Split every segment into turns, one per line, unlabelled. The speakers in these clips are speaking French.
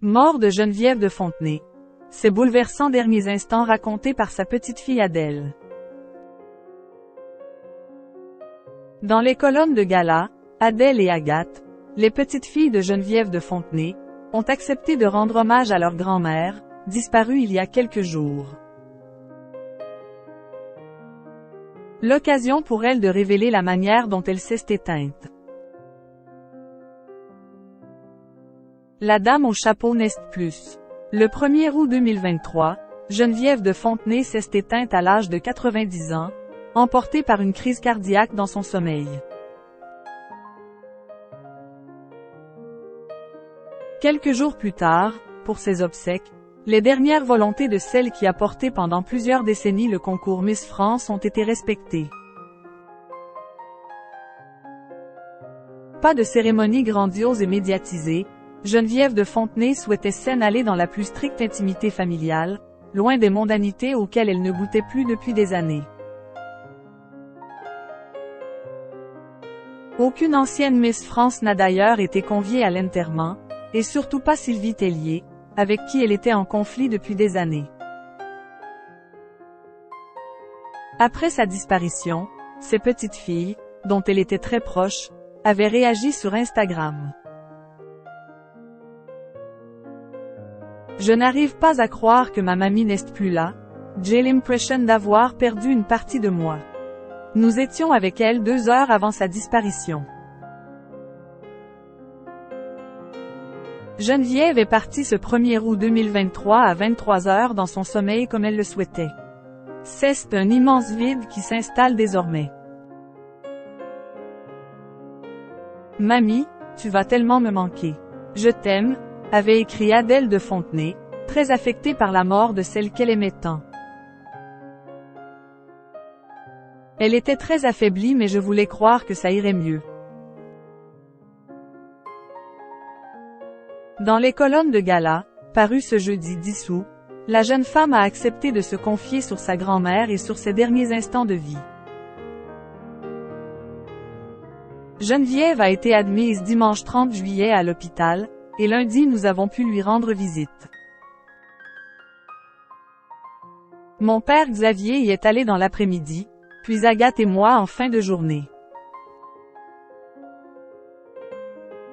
Mort de Geneviève de Fontenay. Ces bouleversants derniers instants racontés par sa petite-fille Adèle. Dans les colonnes de gala, Adèle et Agathe, les petites filles de Geneviève de Fontenay, ont accepté de rendre hommage à leur grand-mère, disparue il y a quelques jours. L'occasion pour elles de révéler la manière dont elle s'est éteinte. La dame au chapeau n'est plus. Le 1er août 2023, Geneviève de Fontenay s'est éteinte à l'âge de 90 ans, emportée par une crise cardiaque dans son sommeil. Quelques jours plus tard, pour ses obsèques, les dernières volontés de celle qui a porté pendant plusieurs décennies le concours Miss France ont été respectées. Pas de cérémonie grandiose et médiatisée, Geneviève de Fontenay souhaitait s'en aller dans la plus stricte intimité familiale, loin des mondanités auxquelles elle ne goûtait plus depuis des années. Aucune ancienne Miss France n'a d'ailleurs été conviée à l'enterrement, et surtout pas Sylvie Tellier, avec qui elle était en conflit depuis des années. Après sa disparition, ses petites filles, dont elle était très proche, avaient réagi sur Instagram. Je n'arrive pas à croire que ma mamie n'est plus là, j'ai l'impression d'avoir perdu une partie de moi. Nous étions avec elle 2 heures avant sa disparition. Geneviève est partie ce 1er août 2023 à 23 heures dans son sommeil comme elle le souhaitait. C'est un immense vide qui s'installe désormais. Mamie, tu vas tellement me manquer. Je t'aime, avait écrit Adèle de Fontenay, très affectée par la mort de celle qu'elle aimait tant. Elle était très affaiblie mais je voulais croire que ça irait mieux. Dans les colonnes de gala, paru ce jeudi 10 août, la jeune femme a accepté de se confier sur sa grand-mère et sur ses derniers instants de vie. Geneviève a été admise dimanche 30 juillet à l'hôpital, et lundi nous avons pu lui rendre visite. Mon père Xavier y est allé dans l'après-midi, puis Agathe et moi en fin de journée.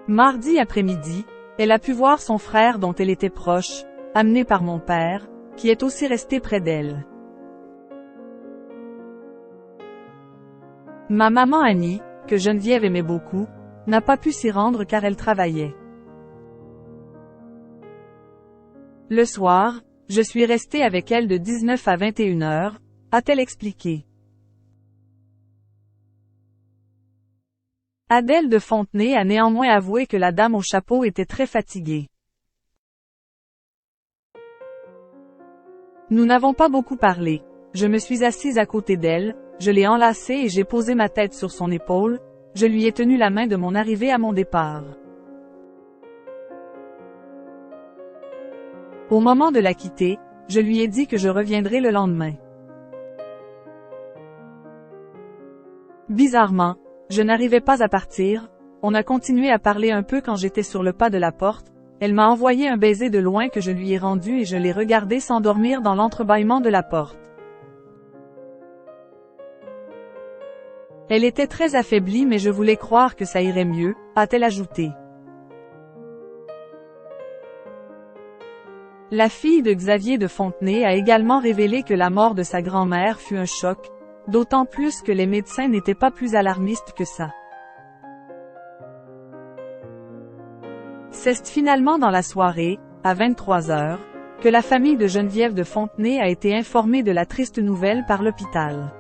Mardi après-midi, elle a pu voir son frère dont elle était proche, amené par mon père, qui est aussi resté près d'elle. Ma maman Annie, que Geneviève aimait beaucoup, n'a pas pu s'y rendre car elle travaillait. Le soir, je suis restée avec elle de 19 à 21 heures, a-t-elle expliqué. Adèle de Fontenay a néanmoins avoué que la dame au chapeau était très fatiguée. Nous n'avons pas beaucoup parlé. Je me suis assise à côté d'elle, je l'ai enlacée et j'ai posé ma tête sur son épaule, je lui ai tenu la main de mon arrivée à mon départ. Au moment de la quitter, je lui ai dit que je reviendrai le lendemain. Bizarrement, je n'arrivais pas à partir, on a continué à parler un peu quand j'étais sur le pas de la porte, elle m'a envoyé un baiser de loin que je lui ai rendu et je l'ai regardé s'endormir dans l'entrebâillement de la porte. Elle était très affaiblie mais je voulais croire que ça irait mieux, a-t-elle ajouté. La fille de Xavier de Fontenay a également révélé que la mort de sa grand-mère fut un choc, d'autant plus que les médecins n'étaient pas plus alarmistes que ça. C'est finalement dans la soirée, à 23 heures, que la famille de Geneviève de Fontenay a été informée de la triste nouvelle par l'hôpital.